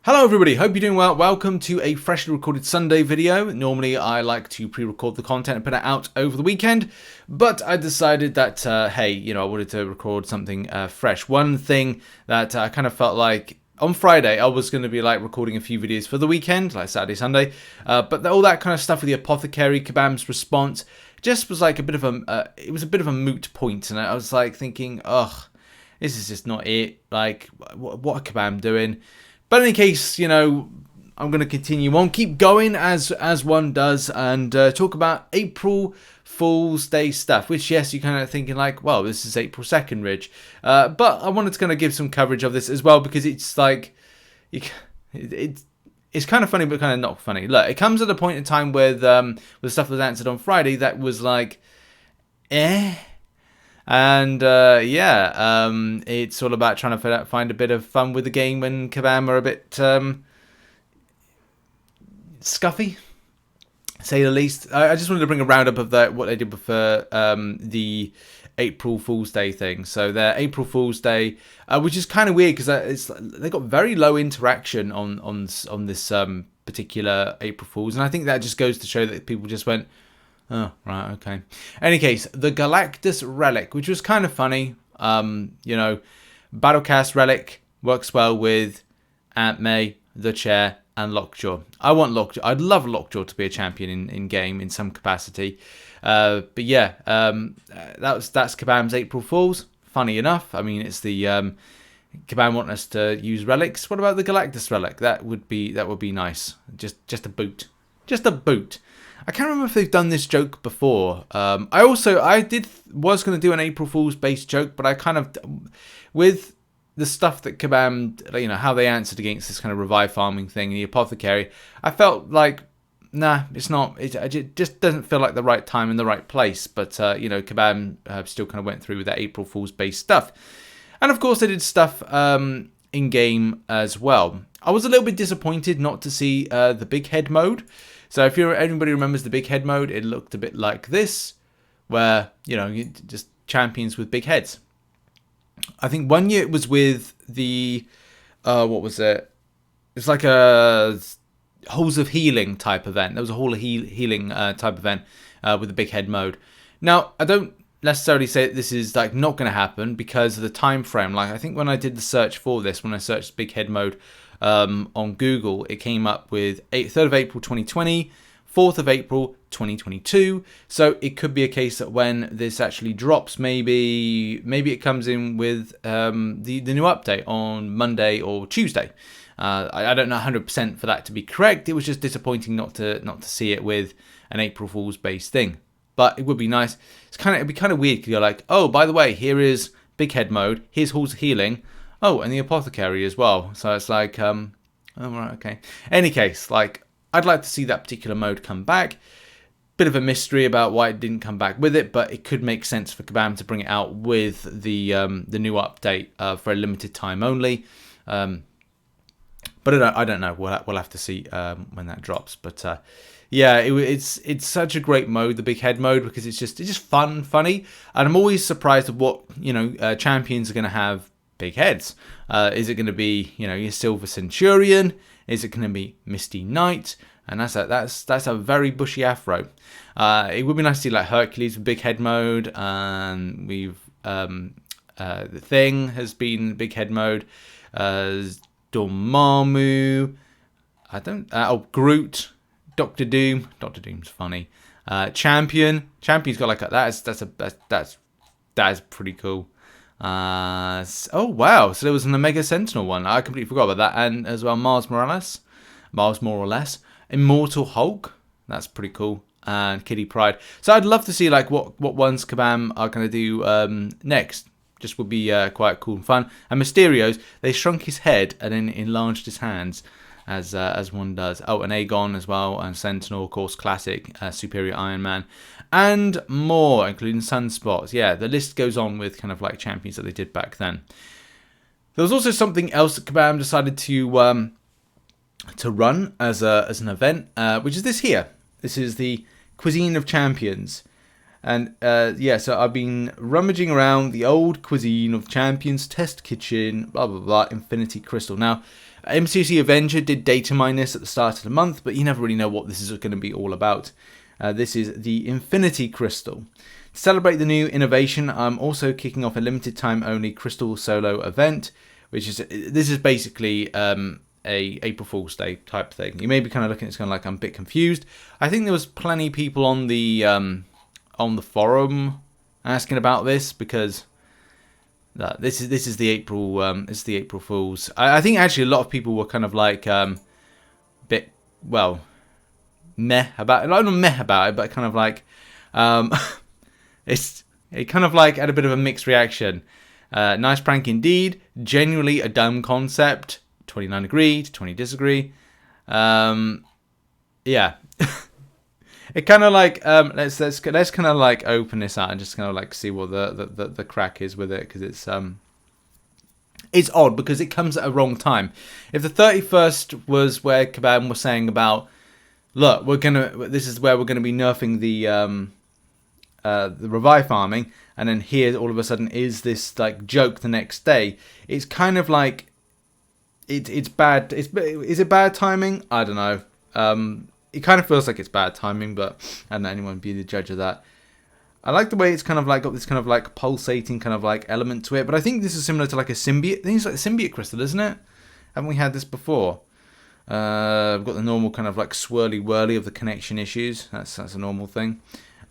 Hello everybody, hope you're doing well. Welcome to a freshly recorded Sunday video. Normally I like to pre-record the content and put it out over the weekend, but I decided that, hey, I wanted to record something fresh. One thing that I kind of felt like on Friday I was going to be like recording a few videos for the weekend, like Saturday, Sunday, but all that kind of stuff with the apothecary, Kabam's response, just was like a bit of a, it was a bit of a moot point, and I was like thinking, ugh, this is just not it. Like, what are Kabam doing? But in any case, I'm going to continue on, keep going as one does, and talk about April Fool's Day stuff, which, yes, you're kind of thinking like, well, this is April 2nd, Ridge. But I wanted to kind of give some coverage of this as well, because it's like, it's kind of funny, but kind of not funny. Look, it comes at a point in time with stuff that was answered on Friday that was like, And it's all about trying to find a bit of fun with the game when Kabam are a bit scuffy, say the least. I just wanted to bring a roundup of what they did with the April Fool's Day thing. So their April Fool's Day, which is kind of weird because they got very low interaction on this particular April Fool's, and I think that just goes to show that people just went, oh, right, okay. Any case, the Galactus Relic, which was kind of funny. Battlecast Relic works well with Aunt May, the Chair, and Lockjaw. I want Lockjaw. I'd love Lockjaw to be a champion in game in some capacity. But yeah, that's Kabam's April Fools. Funny enough. I mean, it's the Kabam want us to use relics. What about the Galactus Relic? That would be nice. Just a boot. Just a boot. I can't remember if they've done this joke before. I was going to do an April Fool's based joke, but I kind of, with the stuff that Kabam, how they answered against this kind of revive farming thing in the apothecary, I felt like, nah, it's not. It just doesn't feel like the right time and the right place. But Kabam still kind of went through with that April Fool's based stuff, and of course they did stuff in game as well. I was a little bit disappointed not to see the big head mode. So if anybody remembers the big head mode, it looked a bit like this, where, you just champions with big heads. I think one year it was with the, what was it? It's like a Halls of Healing type event. There was a Hall of Healing type event with the big head mode. Now, I don't necessarily say that this is like not going to happen because of the time frame. Like, I think when I did the search for this, when I searched big head mode, on Google, it came up with 3rd of April 2020, 4th of April 2022. So it could be a case that when this actually drops, maybe it comes in with the new update on Monday or Tuesday. I don't know 100% for that to be correct. It was just disappointing not to see it with an April Fool's based thing. But it would be nice. It'd be kind of weird because you're like, oh, by the way, here is big head mode. Here's Halls of Healing. Oh, and the apothecary as well. So it's like, oh, right, okay. Any case, like, I'd like to see that particular mode come back. Bit of a mystery about why it didn't come back with it, but it could make sense for Kabam to bring it out with the new update for a limited time only. But I don't know. We'll have to see when that drops. But yeah, it's such a great mode, the big head mode, because it's just funny, and I'm always surprised at what champions are going to have big heads. Is it going to be your Silver Centurion? Is it going to be Misty Knight? And that's a very bushy afro. It would be nice to see like Hercules with big head mode, and we've the Thing has been big head mode. Dormammu. Groot. Doctor Doom. Doctor Doom's funny. Champion's got like that's pretty cool. Oh wow, so there was an Omega Sentinel one. I completely forgot about that. And as well, Mars more or less, Immortal Hulk, that's pretty cool. And Kitty Pryde. So I'd love to see like what ones Kabam are going to do next. Just would be quite cool and fun. And Mysterio's, they shrunk his head and then enlarged his hands, as one does. Oh, and Aegon as well, and Sentinel, of course, classic, Superior Iron Man, and more, including Sunspots. Yeah, the list goes on with kind of like champions that they did back then. There was also something else that Kabam decided to run as an event, which is this here. This is the Cuisine of Champions. And so I've been rummaging around the old Cuisine of Champions test kitchen, blah blah blah, Infinity Crystal. Now, MCOC Avenger did data mine this at the start of the month, but you never really know what this is going to be all about. This is the Infinity Crystal. To celebrate the new innovation, I'm also kicking off a limited time only Crystal Solo event, this is basically a April Fool's Day type thing. You may be kind of looking at it kind of like I'm a bit confused. I think there was plenty of people on the forum asking about this because this is the April Fools. I think actually a lot of people were kind of like bit meh about it. Not meh about it, but kind of like it kind of like had a bit of a mixed reaction. Nice prank indeed. Genuinely a dumb concept. 29 agree to 20 disagree. Yeah. It kind of like let's kind of like open this out and just kind of like see what the crack is with it, because it's odd because it comes at a wrong time. If the 31st was where Kabam was saying about, look, this is where we're gonna be nerfing the revive farming, and then here all of a sudden is this like joke the next day. It's kind of like it's bad. Is it bad timing? I don't know. It kind of feels like it's bad timing, but I don't know, anyone be the judge of that. I like the way it's kind of like got this kind of like pulsating kind of like element to it, but I think this is similar to like a symbiote. I think it's like a symbiote crystal, isn't it? Haven't we had this before? We've got the normal kind of like swirly whirly of the connection issues. That's a normal thing.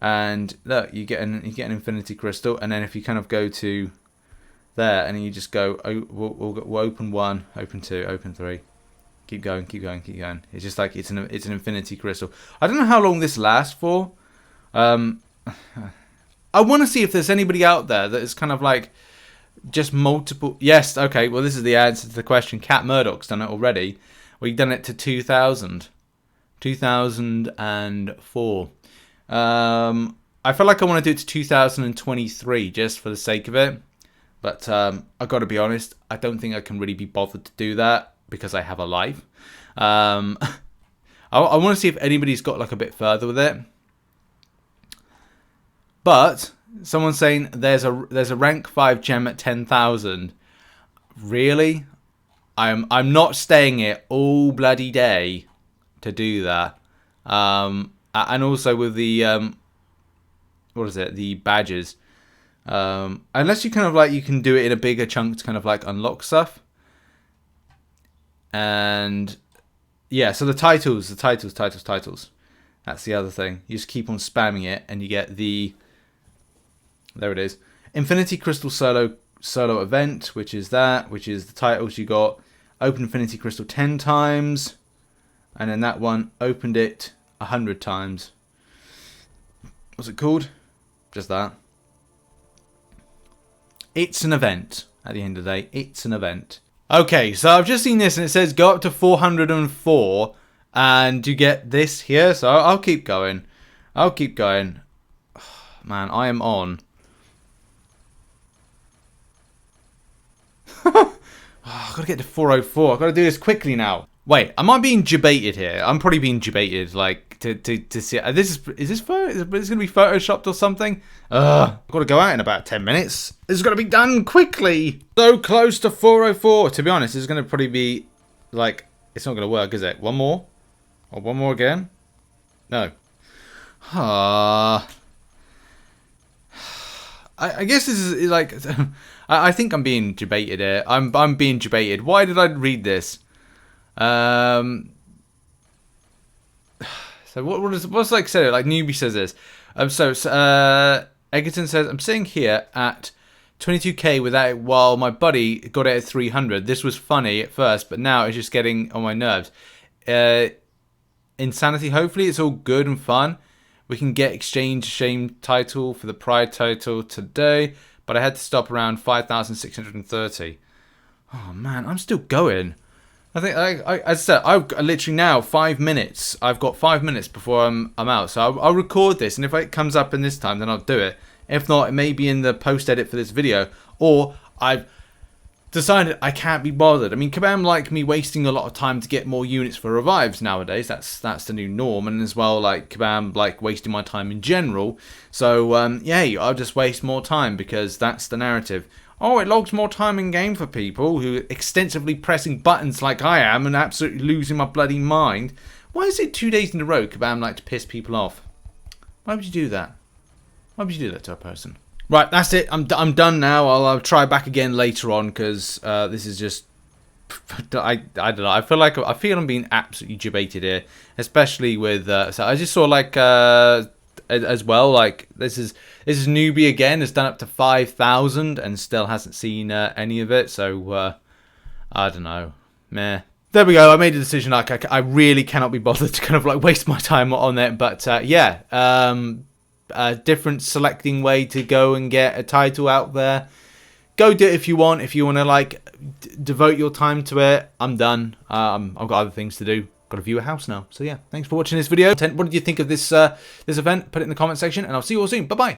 And look, you get an infinity crystal, and then if you kind of go to there, and then you just go, we'll open 1, open 2, open 3. Keep going, keep going, keep going. It's just like it's an infinity crystal. I don't know how long this lasts for. I want to see if there's anybody out there that is kind of like just multiple. Yes, okay. Well, this is the answer to the question. Cat Murdoch's done it already. We've done it to 2004. I feel like I want to do it to 2023 just for the sake of it. But I've got to be honest. I don't think I can really be bothered to do that, because I have a life. I want to see if anybody's got like a bit further with it. But someone's saying there's a rank 5 gem at 10,000. Really? I'm not staying it all bloody day to do that. And also with the what is it? The badges. Unless you kind of like you can do it in a bigger chunk to kind of like unlock stuff. And yeah, so the titles. That's the other thing. You just keep on spamming it, and you get the. There it is, Infinity Crystal Solo event, which is the titles you got. Open Infinity Crystal 10 times, and then that one opened it 100 times. What's it called? Just that. It's an event. At the end of the day, it's an event. Okay, so I've just seen this and it says go up to 404 and you get this here. So I'll keep going. Man, I am on. I've got to get to 404. I've got to do this quickly now. Wait, am I being debated here? I'm probably being debated, like, to see. Is this going to be photoshopped or something? I've got to go out in about 10 minutes. This is going to be done quickly. So close to 404. To be honest, this is going to probably be, like, it's not going to work, is it? One more? Or one more again? No. I guess this is, like, I think I'm being debated here. I'm being debated. Why did I read this? So what's like said? Like newbie says this. Egerton says I'm sitting here at 22k without it, while my buddy got it at 300. This was funny at first, but now it's just getting on my nerves. Insanity. Hopefully it's all good and fun. We can get exchange shame title for the pride title today, but I had to stop around 5,630. Oh man, I'm still going. I think, as I said, I've literally now 5 minutes. I've got 5 minutes before I'm out. So I'll record this, and if it comes up in this time, then I'll do it. If not, it may be in the post-edit for this video. Or I've decided I can't be bothered. I mean, Kabam like me wasting a lot of time to get more units for revives nowadays. That's the new norm. And as well, like, Kabam like wasting my time in general. So, yeah, I'll just waste more time because that's the narrative. Oh, it logs more time in game for people who are extensively pressing buttons like I am and absolutely losing my bloody mind. Why is it 2 days in a row Kabam like to piss people off? Why would you do that? Why would you do that to a person? Right, that's it. I'm done now. I'll try back again later on because this is just... I don't know. I feel I'm being absolutely debated here, especially with... so I just saw like... as well, like this is newbie again has done up to 5,000 and still hasn't seen any of it, so I don't know, meh. There we go. I made a decision. Like I really cannot be bothered to kind of like waste my time on it, but yeah, a different selecting way to go and get a title out there. Go do it if you want. If you want to like devote your time to it, I'm done. I've got other things to do. Got to view a house now. So yeah, thanks for watching this video. What did you think of this this event? Put it in the comment section, and I'll see you all soon. Bye bye.